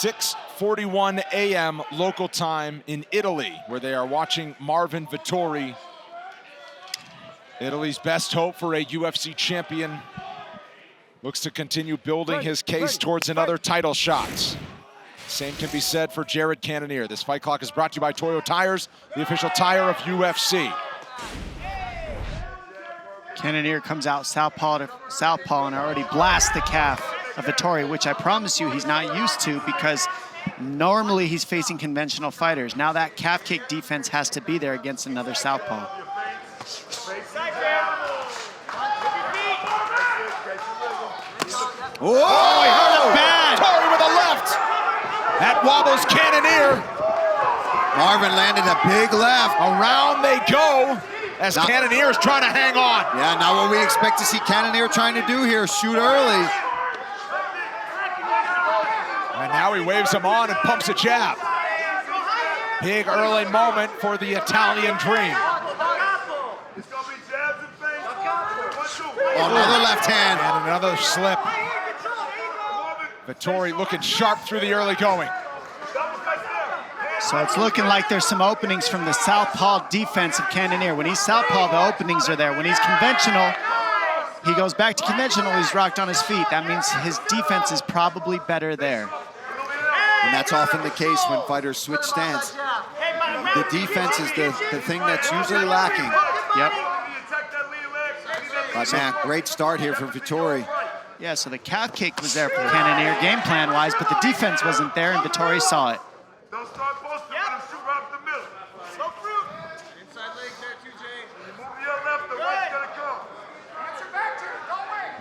6:41 a.m. local time in Italy, where they are watching Marvin Vettori. Italy's best hope for a UFC champion. Looks to continue building his case towards another title shot. Same can be said for Jared Cannonier. This fight clock is brought to you by Toyo Tires, the official tire of UFC. Cannonier comes out southpaw and already blasts the calf of Vettori, which I promise you he's not used to because normally he's facing conventional fighters. Now that calf kick defense has to be there against another southpaw. Oh, he hurt it bad. Vettori with a left. That wobbles Cannonier. Marvin landed a big left. Around they go as Cannonier is trying to hang on. Yeah, not what we expect to see Cannonier trying to do here, shoot early. And now he waves him on and pumps a jab. Big early moment for the Italian dream. Oh, another left hand. And another slip. Vettori looking sharp through the early going. So it's looking like there's some openings from the southpaw defense of Cannonier. When he's southpaw, the openings are there. When he's conventional, he goes back to conventional, he's rocked on his feet. That means his defense is probably better there. And that's often the case when fighters switch stance. The defense is the thing that's usually lacking. Yep. But man, great start here from Vettori. Yeah, so the calf kick was there for Cannonier game plan-wise, but the defense wasn't there, and Vettori saw it.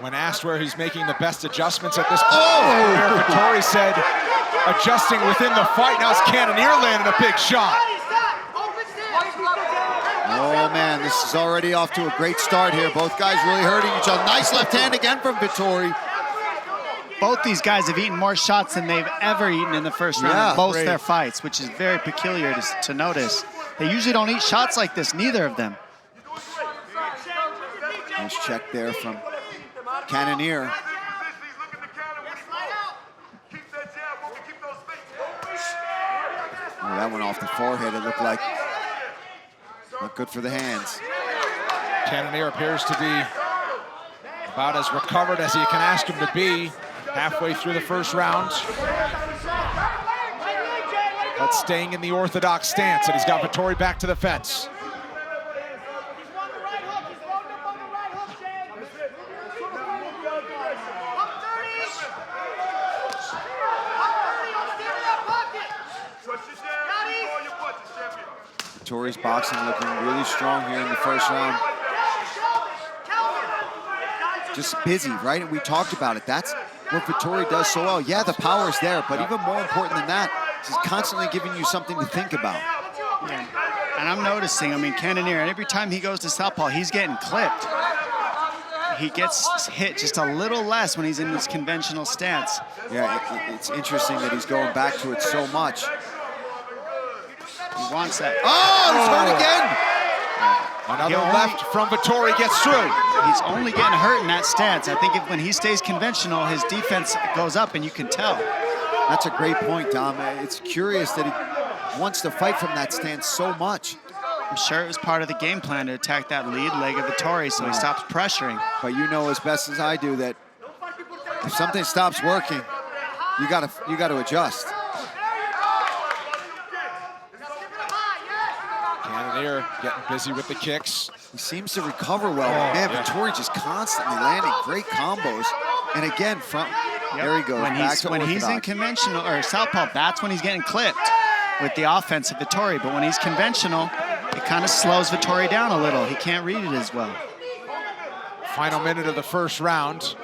When asked where he's making the best adjustments at this point, Vettori said, adjusting within the fight. Now it's Cannonier landing a big shot. Oh man, this is already off to a great start here. Both guys really hurting each other. Nice left hand again from Vettori. Both these guys have eaten more shots than they've ever eaten in the first round in both their fights, which is very peculiar to notice. They usually don't eat shots like this, neither of them. Nice check there from Cannonier. Oh, that went off the forehead, it looked like. Not good for the hands. Cannonier appears to be about as recovered as you can ask him to be halfway through the first round. But staying in the orthodox stance, and he's got Vettori back to the fence. Vettori's boxing looking really strong here in the first round. Just busy, right? And we talked about it. That's what Vettori does so well. Yeah, the power's there, but even more important than that, he's constantly giving you something to think about. Yeah. And I'm noticing, I mean, Cannonier, every time he goes to southpaw, he's getting clipped. He gets hit just a little less when he's in this conventional stance. Yeah, it's interesting that he's going back to it so much. He wants that. Oh, he's hurt again! Another left from Vettori gets through. He's only getting hurt in that stance. I think when he stays conventional, his defense goes up, and you can tell. That's a great point, Dom. It's curious that he wants to fight from that stance so much. I'm sure it was part of the game plan to attack that lead leg of Vettori so he stops pressuring. But you know as best as I do that if something stops working, you gotta adjust. Cannonier getting busy with the kicks. He seems to recover well. Man, Vettori just constantly landing great combos. And again, there he goes. When he's in conventional or southpaw, that's when he's getting clipped with the offense of Vettori. But when he's conventional, it kind of slows Vettori down a little. He can't read it as well. Final minute of the first round.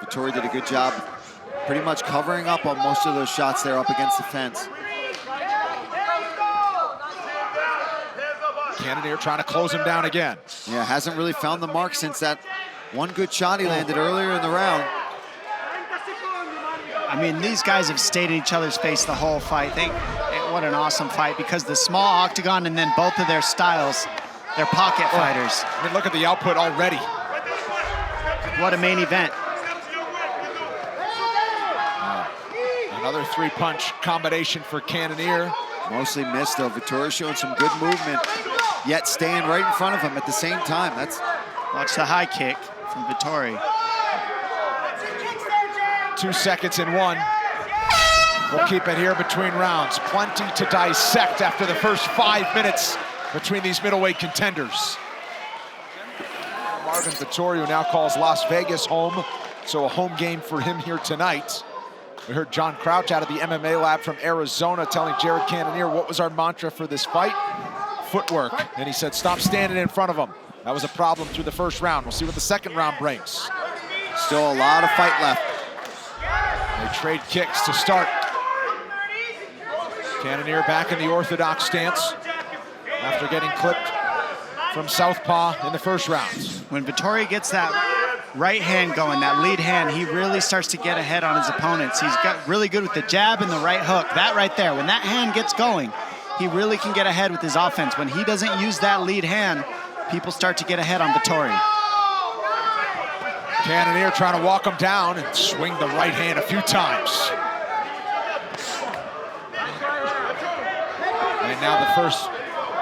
Vettori did a good job pretty much covering up on most of those shots there up against the fence. Cannonier trying to close him down again. Yeah, hasn't really found the mark since that one good shot he landed earlier in the round. I mean, these guys have stayed in each other's face the whole fight. What an awesome fight, because the small octagon and then both of their styles, they're pocket fighters. I mean, look at the output already. What a main event. Another three-punch combination for Cannonier. Mostly missed, though. Vettori showing some good movement, yet staying right in front of him at the same time. Watch the high kick from Vettori. 2 seconds in one. We'll keep it here between rounds. Plenty to dissect after the first 5 minutes between these middleweight contenders. Marvin Vettori, who now calls Las Vegas home, so a home game for him here tonight. We heard John Crouch out of the MMA lab from Arizona telling Jared Cannonier what was our mantra for this fight? Footwork. And he said, stop standing in front of him. That was a problem through the first round. We'll see what the second round brings. Still a lot of fight left. They trade kicks to start. Cannonier back in the orthodox stance after getting clipped from southpaw in the first round. When Vettori gets that right hand going, that lead hand, he really starts to get ahead on his opponents. He's got really good with the jab and the right hook. That right there, when that hand gets going, he really can get ahead with his offense. When he doesn't use that lead hand, people start to get ahead on Vettori. Cannonier trying to walk him down and swing the right hand a few times. And now the first,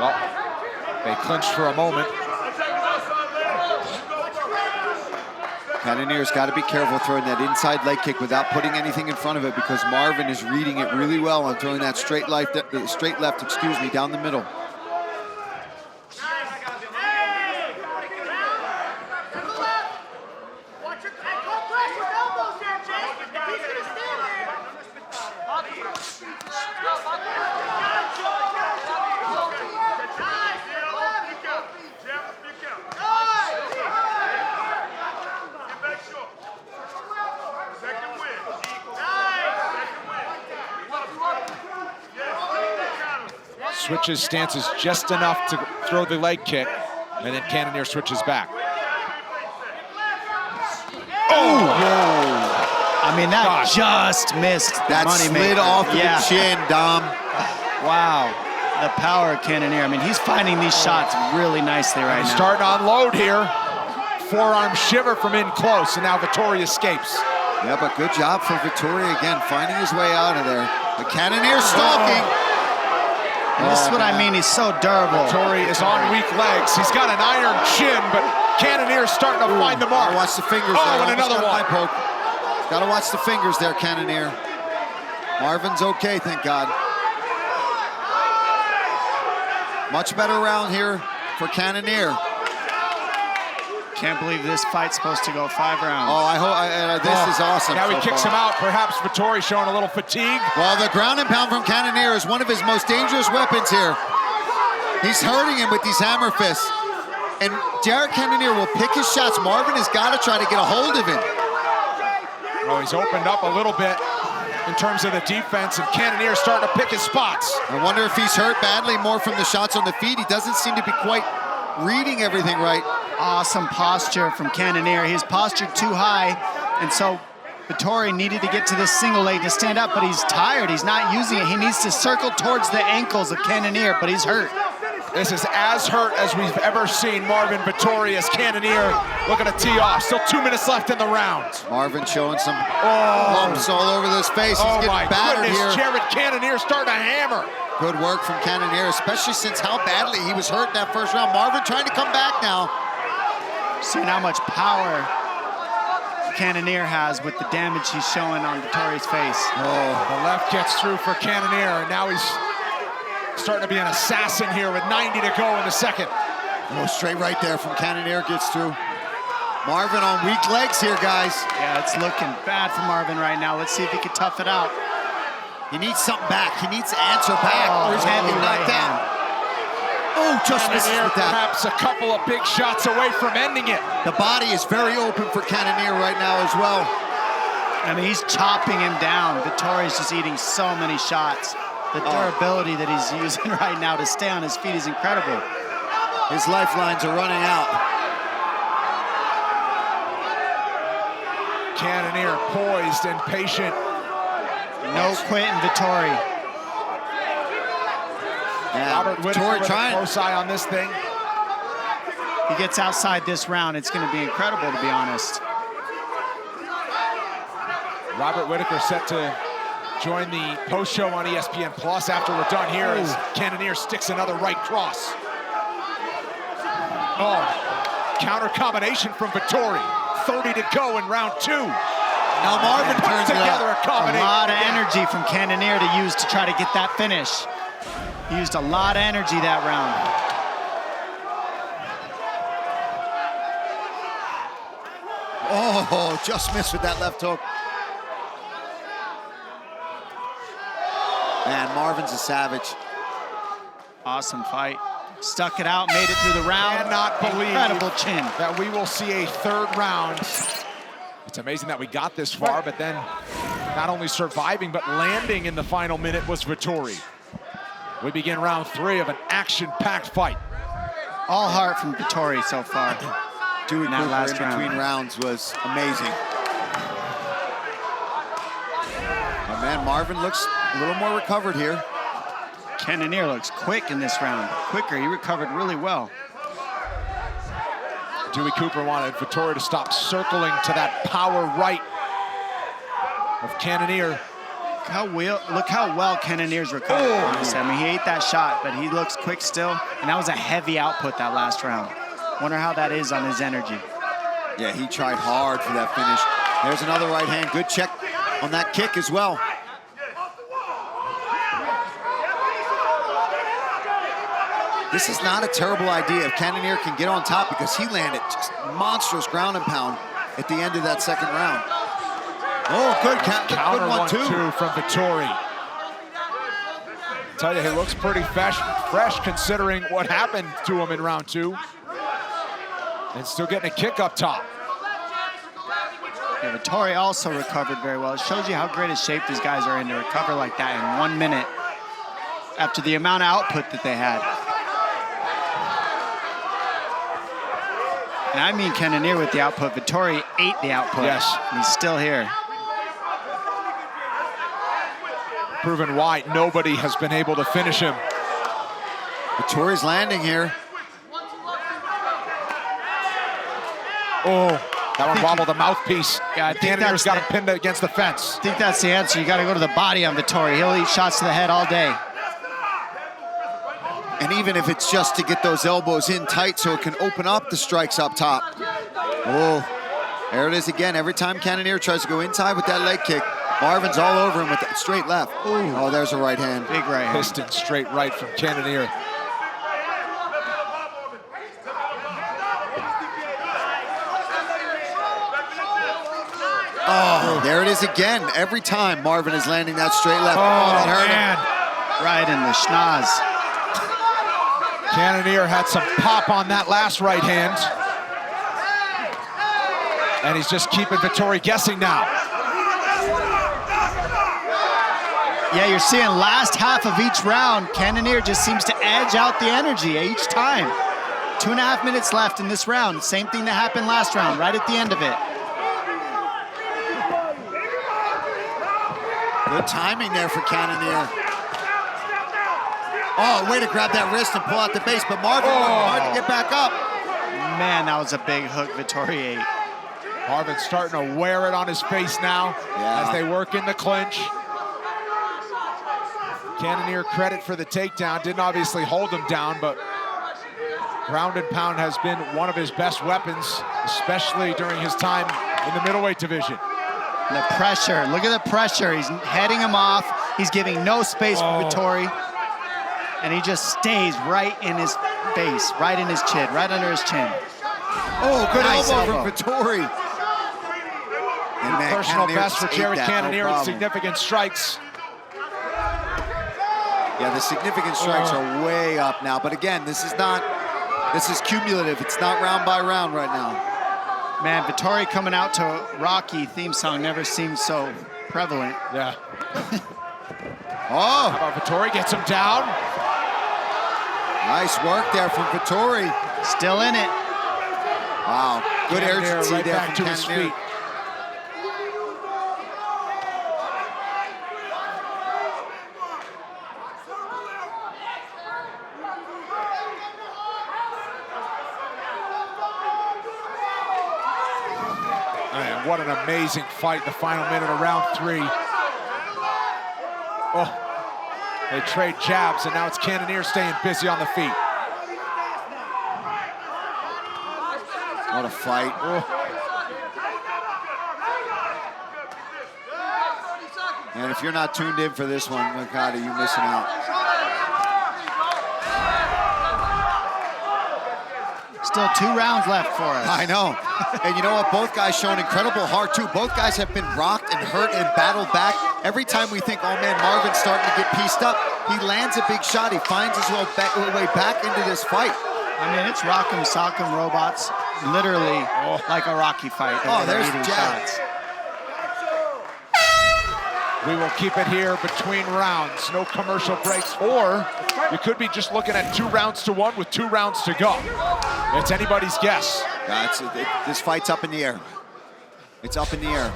well, they clinched for a moment. Cannonier's got to be careful throwing that inside leg kick without putting anything in front of it, because Marvin is reading it really well on throwing that straight left, down the middle. Switches stances just enough to throw the leg kick, and then Cannonier switches back. Oh! Whoa. I mean, that just missed the that money slid off the chin, Dom. Wow, the power of Cannonier. I mean, he's finding these shots really nicely right now. Starting to unload here. Forearm shiver from in close, and now Vettori escapes. Yeah, but good job for Vettori again, finding his way out of there. But Cannonier stalking. And this is what I mean, he's so durable. Vettori is on weak legs. He's got an iron chin, but Cannonier's starting to find the mark. Gotta watch the fingers there. there. And another one. Poke. Gotta watch the fingers there, Cannonier. Marvin's okay, thank God. Much better round here for Cannonier. Can't believe this fight's supposed to go 5 rounds. Oh, I hope this is awesome. Now he kicks him out. Perhaps Vettori showing a little fatigue. Well, the ground and pound from Cannonier is one of his most dangerous weapons here. He's hurting him with these hammer fists. And Jared Cannonier will pick his shots. Marvin has got to try to get a hold of him. Well, he's opened up a little bit in terms of the defense, and Cannonier starting to pick his spots. I wonder if he's hurt badly more from the shots on the feet. He doesn't seem to be quite reading everything right. Awesome posture from Cannonier. He's postured too high, and so Vettori needed to get to this single leg to stand up, but he's tired. He's not using it. He needs to circle towards the ankles of Cannonier, but he's hurt. This is as hurt as we've ever seen Marvin Vettori as Cannonier looking to tee off. Still 2 minutes left in the round. Marvin showing some lumps all over his face. He's getting battered here. Jared Cannonier starting to hammer. Good work from Cannonier, especially since how badly he was hurt in that first round. Marvin trying to come back now. Seeing how much power Cannonier has with the damage he's showing on Vettori's face. The left gets through for Cannonier, and now he's starting to be an assassin here with 90 to go in the second. Oh, straight right there from Cannonier gets through. Marvin on weak legs here, guys. Yeah, it's looking bad for Marvin right now. Let's see if he can tough it out. He needs something back. He needs to answer back, or he's going to be knocked down. Oh, just misses with that. Perhaps a couple of big shots away from ending it. The body is very open for Cannonier right now as well. I mean, he's chopping him down. Vettori's just eating so many shots. The durability that he's using right now to stay on his feet is incredible. His lifelines are running out. Cannonier poised and patient. No quitting Vettori. Robert Whittaker with a close eye on this thing. He gets outside this round, it's going to be incredible, to be honest. Robert Whittaker set to Join the post show on ESPN Plus after we're done here as Cannonier sticks another right cross. Oh, counter combination from Vettori. 30 to go in round 2. Now Marvin turns together a A combination. lot of energy from Cannonier to use to try to get that finish. He used a lot of energy that round. Oh, just missed with that left hook. Man, Marvin's a savage. Awesome fight. Stuck it out, made it through the round. Cannot believe Incredible chin. that we will see a 3rd round. It's amazing that we got this far, but then not only surviving, but landing in the final minute was Vettori. We begin round 3 of an action-packed fight. All heart from Vettori so far. Doing that last in between rounds was amazing. Oh man, Marvin looks a little more recovered here. Cannonier looks quick in this round. Quicker, he recovered really well. Dewey Cooper wanted Vettori to stop circling to that power right of Cannonier. Look how well Cannonier's recovered. Honestly. I mean, he ate that shot, but he looks quick still. And that was a heavy output that last round. Wonder how that is on his energy. Yeah, he tried hard for that finish. There's another right hand. Good check on that kick as well. This is not a terrible idea if Cannonier can get on top, because he landed just monstrous ground and pound at the end of that 2nd round. Oh, good Counter good 1-2 from Vettori. Tell you, he looks pretty fresh considering what happened to him in round 2. And still getting a kick up top. Yeah, Vettori also recovered very well. It shows you how great a shape these guys are in to recover like that in 1 minute after the amount of output that they had. And I mean Cannonier with the output. Vettori ate the output. Yes. And he's still here. Proven why nobody has been able to finish him. Vettori's landing here. Oh, that one wobbled the mouthpiece. Yeah, I think Cannonier's that's got him pinned against the fence. I think that's the answer. You got to go to the body on Vettori. He'll eat shots to the head all day. And even if it's just to get those elbows in tight so it can open up the strikes up top. Oh, there it is again. Every time Cannonier tries to go inside with that leg kick, Marvin's all over him with that straight left. Ooh. Oh, there's a right hand. Big right hand. Piston straight right from Cannonier. Oh, there it is again. Every time Marvin is landing that straight left. Oh, that hurt him. Right in the schnoz. Cannonier had some pop on that last right hand. And he's just keeping Vettori guessing now. Yeah, you're seeing last half of each round, Cannonier just seems to edge out the energy each time. 2.5 minutes left in this round. Same thing that happened last round, right at the end of it. Good timing there for Cannonier. Oh, way to grab that wrist and pull out the base, but Marvin worked hard to get back up. Man, that was a big hook Vettori ate. Marvin's starting to wear it on his face now as they work in the clinch. Cannonier credit for the takedown. Didn't obviously hold him down, but ground and pound has been one of his best weapons, especially during his time in the middleweight division. And the pressure, look at the pressure. He's heading him off. He's giving no space for Vettori. And he just stays right in his face, right in his chin, right under his chin. Oh, good elbow from Vettori. And man, Personal Cannonier best for just Jared ate that, Cannonier no with problem. significant strikes. Yeah, the significant strikes are way up now. But again, this is cumulative. It's not round by round right now. Man, Vettori coming out to a Rocky theme song never seemed so prevalent. Yeah. Oh, How about Vettori gets him down? nice work there from Vettori. Still in it. Wow, good Cannonier urgency right there back from to his Cannonier. feet. Man, what an amazing fight, the final minute of round 3. Oh, they trade jabs, and now it's Cannonier staying busy on the feet. What a fight. Oh. And if you're not tuned in for this one, my God, are you missing out? Still 2 rounds left for us. I know. And you know what? Both guys showing incredible heart, too. Both guys have been rocked and hurt and battled back. Every time we think, oh, man, Marvin's starting to get pieced up, he lands a big shot. He finds his way back into this fight. I mean, it's rock'em, sock'em robots, literally like a Rocky fight. Oh, there's eating jabs. shots. We will keep it here between rounds. No commercial breaks, or you could be just looking at 2 rounds to 1 with 2 rounds to go. It's anybody's guess. This fight's up in the air. It's up in the air.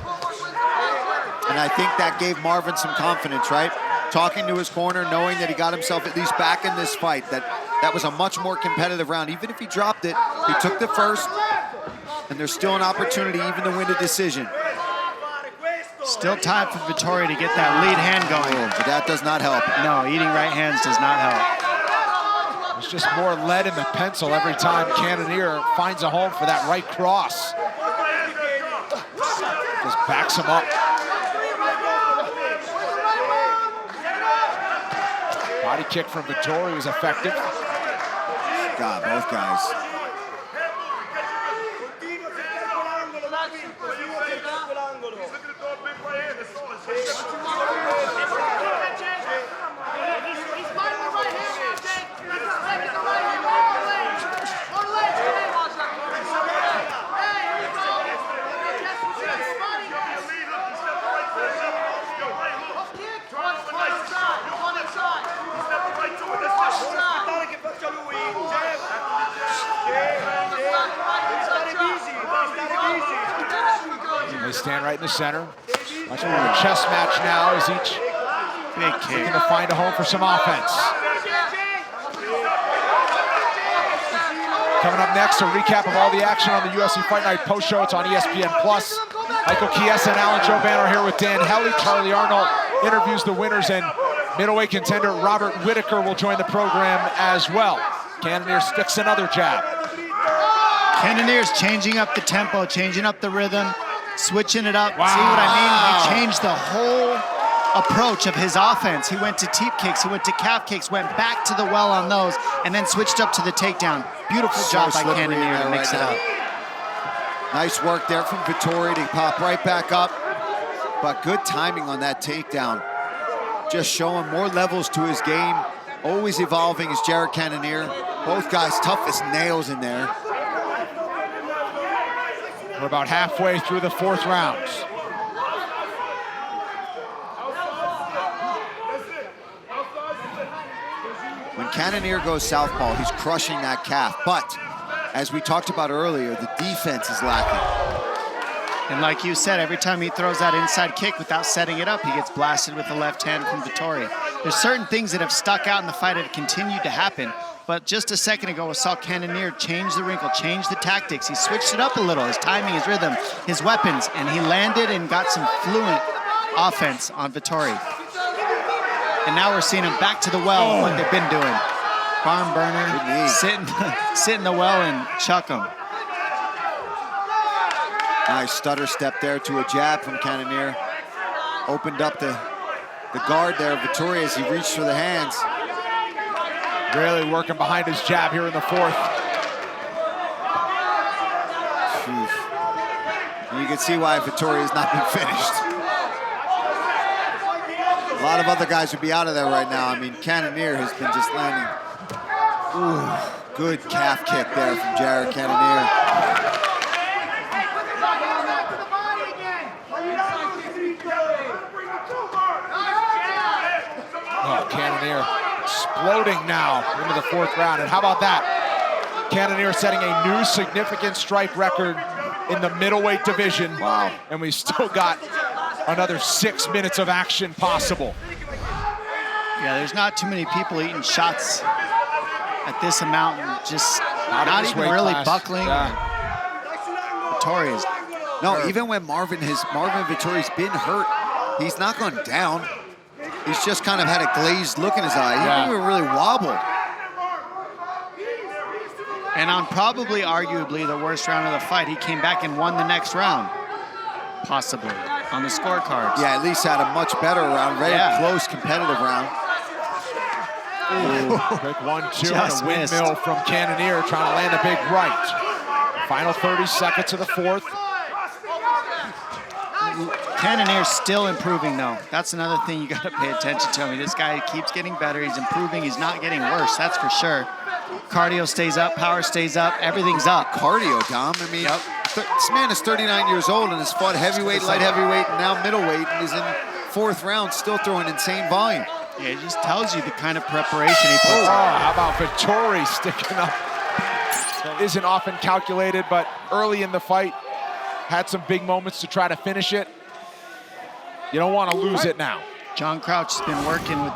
And I think that gave Marvin some confidence, right? Talking to his corner, knowing that he got himself at least back in this fight, that was a much more competitive round. Even if he dropped it, he took the first, and there's still an opportunity even to win a decision. Still time for Vettori to get that lead hand going. But that does not help. No, eating right hands does not help. There's just more lead in the pencil every time Cannonier finds a home for that right cross. Just backs him up. Body kick from Vettori was effective. God, both guys. They stand right in the center. Much more of a chess match now as each big kick looking to find a home for some offense. Coming up next, a recap of all the action on the UFC Fight Night post show. It's on ESPN+. Michael Chiesa and Alan Jouban are here with Dan Hellie. Charlie Arnold interviews the winners, and middleweight contender Robert Whittaker will join the program as well. Cannonier sticks another jab. Cannonier's changing up the tempo, changing up the rhythm, switching it up. Wow. See what I mean? He changed the whole approach of his offense. He went to teep kicks, he went to calf kicks, went back to the well on those, and then switched up to the takedown. Beautiful job by Cannonier to mix it up. Nice work there from Vettori to pop right back up. But good timing on that takedown. Just showing more levels to his game. Always evolving as Jared Cannonier. Both guys tough as nails in there. We're about halfway through the 4th round. When Cannonier goes southpaw, he's crushing that calf. But, as we talked about earlier, the defense is lacking. And like you said, every time he throws that inside kick without setting it up, he gets blasted with the left hand from Vettori. There's certain things that have stuck out in the fight that have continued to happen. But just a second ago, we saw Cannonier change the wrinkle, change the tactics. He switched it up a little, his timing, his rhythm, his weapons, and he landed and got some fluent offense on Vettori. And now we're seeing him back to the well of what they've been doing. Barn burner, sit in the well and chuck him. Nice stutter step there to a jab from Cannonier. Opened up the guard there, Vettori, as he reached for the hands. Really working behind his jab here in the 4th. And you can see why Vettori has not been finished. A lot of other guys would be out of there right now. I mean, Cannonier has been just landing. Ooh, good calf kick there from Jared Cannonier. Oh, Cannonier exploding now into the 4th round. And how about that? Cannonier setting a new significant strike record in the middleweight division. Wow. And we've still got another 6 minutes of action possible. Yeah, there's not too many people eating shots at this amount and just not even really buckling. Yeah. Vettori is No, even when Marvin Vettori's been hurt, he's not gone down. He's just kind of had a glazed look in his eye. He didn't even really wobble. And on probably, arguably, the worst round of the fight, he came back and won the next round. Possibly, on the scorecards. Yeah, at least had a much better round. Very close, competitive round. Quick 1-2 and a windmill from Cannonier, trying to land a big right. Final 30 seconds of the fourth. Cannonier's still improving, though. That's another thing you got to pay attention to. I mean, this guy keeps getting better. He's improving. He's not getting worse, that's for sure. Cardio stays up, power stays up, everything's up. Cardio, Dom. I mean, this man is 39 years old and has fought heavyweight, light heavyweight, and now middleweight, and is in fourth round still throwing insane volume. Yeah, it just tells you the kind of preparation he puts in. How about Vettori sticking up? Isn't often calculated, but early in the fight, had some big moments to try to finish it. You don't want to lose it now. John Crouch has been working with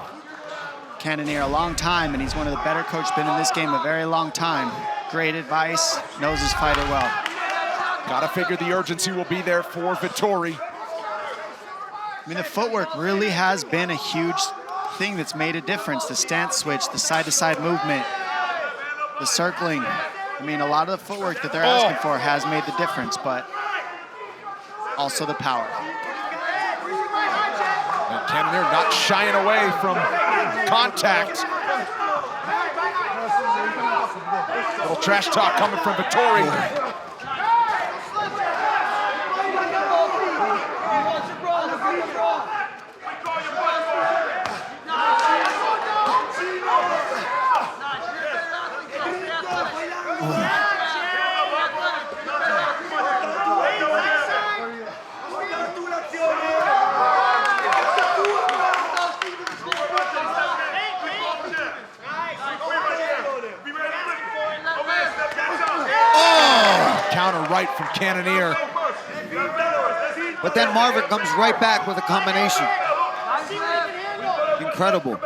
Cannonier a long time, and he's one of the better coaches, been in this game a very long time. Great advice, knows his fighter well. Gotta figure the urgency will be there for Vettori. I mean, the footwork really has been a huge thing that's made a difference. The stance switch, the side-to-side movement, the circling. I mean, a lot of the footwork that they're asking for has made the difference, but also the power. And Cannonier not shying away from contact. Little trash talk coming from Vettori. Counter right from Cannonier. But then Marvin comes right back with a combination. Incredible.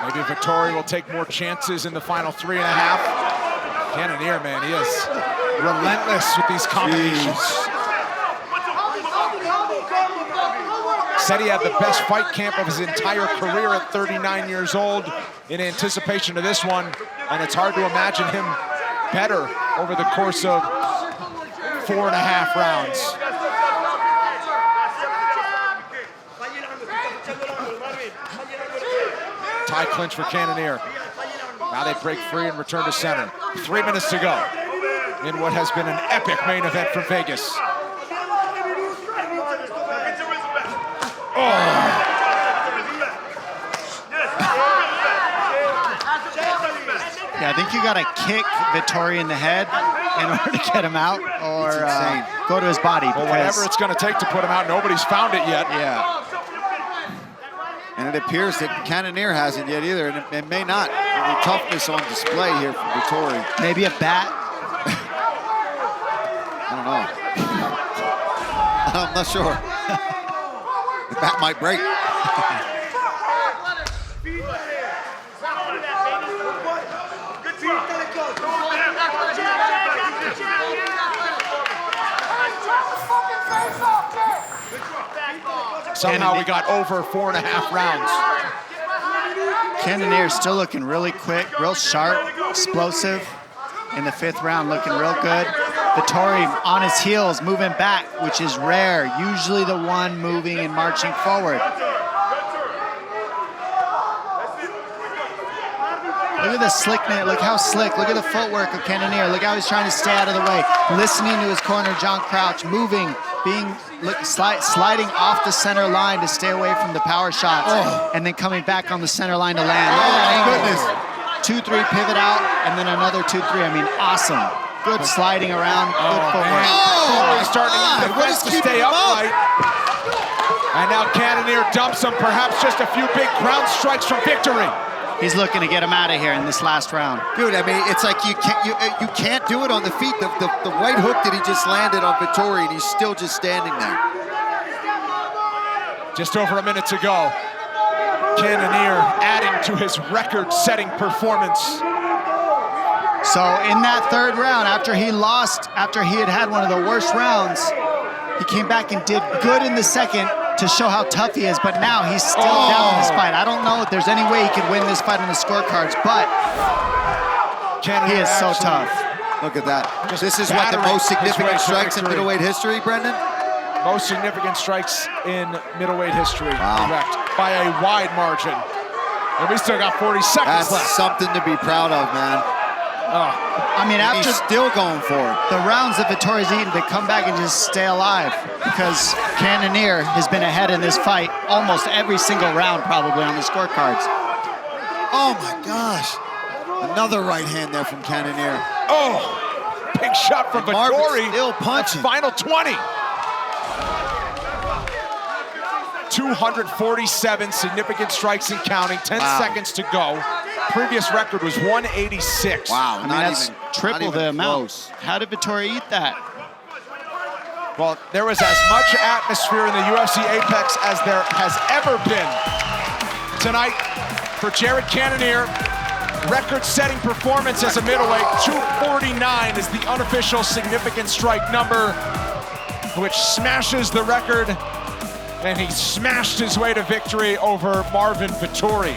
Maybe Vettori will take more chances in the final 3.5. Cannonier, man, he is relentless with these combinations. Said he had the best fight camp of his entire career at 39 years old in anticipation of this one, and it's hard to imagine him better over the course of 4.5 rounds. Tie clinch for Cannonier. Now they break free and return to center. 3 minutes to go in what has been an epic main event for Vegas. Yeah, I think you got to kick Vettori in the head in order to get him out, or go to his body. Well, whatever it's going to take to put him out, nobody's found it yet. Yeah. And it appears that Cannonier hasn't yet either, and it may not. The toughness on display here from Vettori. Maybe a bat. I don't know. I'm not sure. The bat might break. Somehow we got over 4.5 rounds. Cannonier still looking really quick, real sharp, explosive. In the 5th round, looking real good. Vettori on his heels, moving back, which is rare. Usually the one moving and marching forward. Look at the slickness, look how slick. Look at the footwork of Cannonier. Look how he's trying to stay out of the way. Listening to his corner, John Crouch, moving, sliding off the center line to stay away from the power shots, and then coming back on the center line to land. Oh, goodness. 2-3 pivot out, and then another 2-3. I mean, awesome. Good sliding around, good footwork. He's starting to defense to stay upright. And now Cannonier dumps him, perhaps just a few big ground strikes from victory. He's looking to get him out of here in this last round. Dude, I mean, it's like you can't do it on the feet. The right hook that he just landed on Vettori, and he's still just standing there. Just over a minute to go. Cannonier adding to his record-setting performance. So in that 3rd round, after he had had one of the worst rounds, He came back and did good in the second to show how tough he is, but now he's still down in this fight. I don't know if there's any way he could win this fight on the scorecards, but he is so tough. Look at that. This is what the most significant strikes in middleweight history, Brendan? Most significant strikes in middleweight history, Wow. correct, by a wide margin. And we still got 40 seconds That's left. something to be proud of, man. I mean, And after he's still going for it. the rounds that Vettori's eaten, to come back and just stay alive, because Cannonier has been ahead in this fight almost every single round probably on the scorecards. Oh my gosh. Another right hand there from Cannonier. Oh, big shot from And Marvin's Vettori. still punching. Final 20. 247 significant strikes and counting, 10 seconds to go. Previous record was 186. Wow, I mean, not that's even, triple not even the amount. close. How did Vettori eat that? Well, there was as much atmosphere in the UFC Apex as there has ever been tonight for Jared Cannonier. Record-setting performance as a middleweight. 249 is the unofficial significant strike number, which smashes the record, and he smashed his way to victory over Marvin Vettori.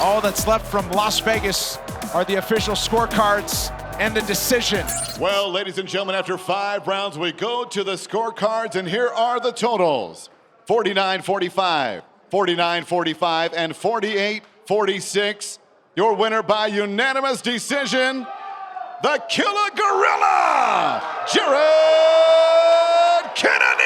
All that's left from Las Vegas are the official scorecards and the decision. Well, ladies and gentlemen, after 5 rounds, we go to the scorecards, and here are the totals. 49-45, 49-45, and 48-46. Your winner by unanimous decision, the Killer Gorilla, Jared Cannonier!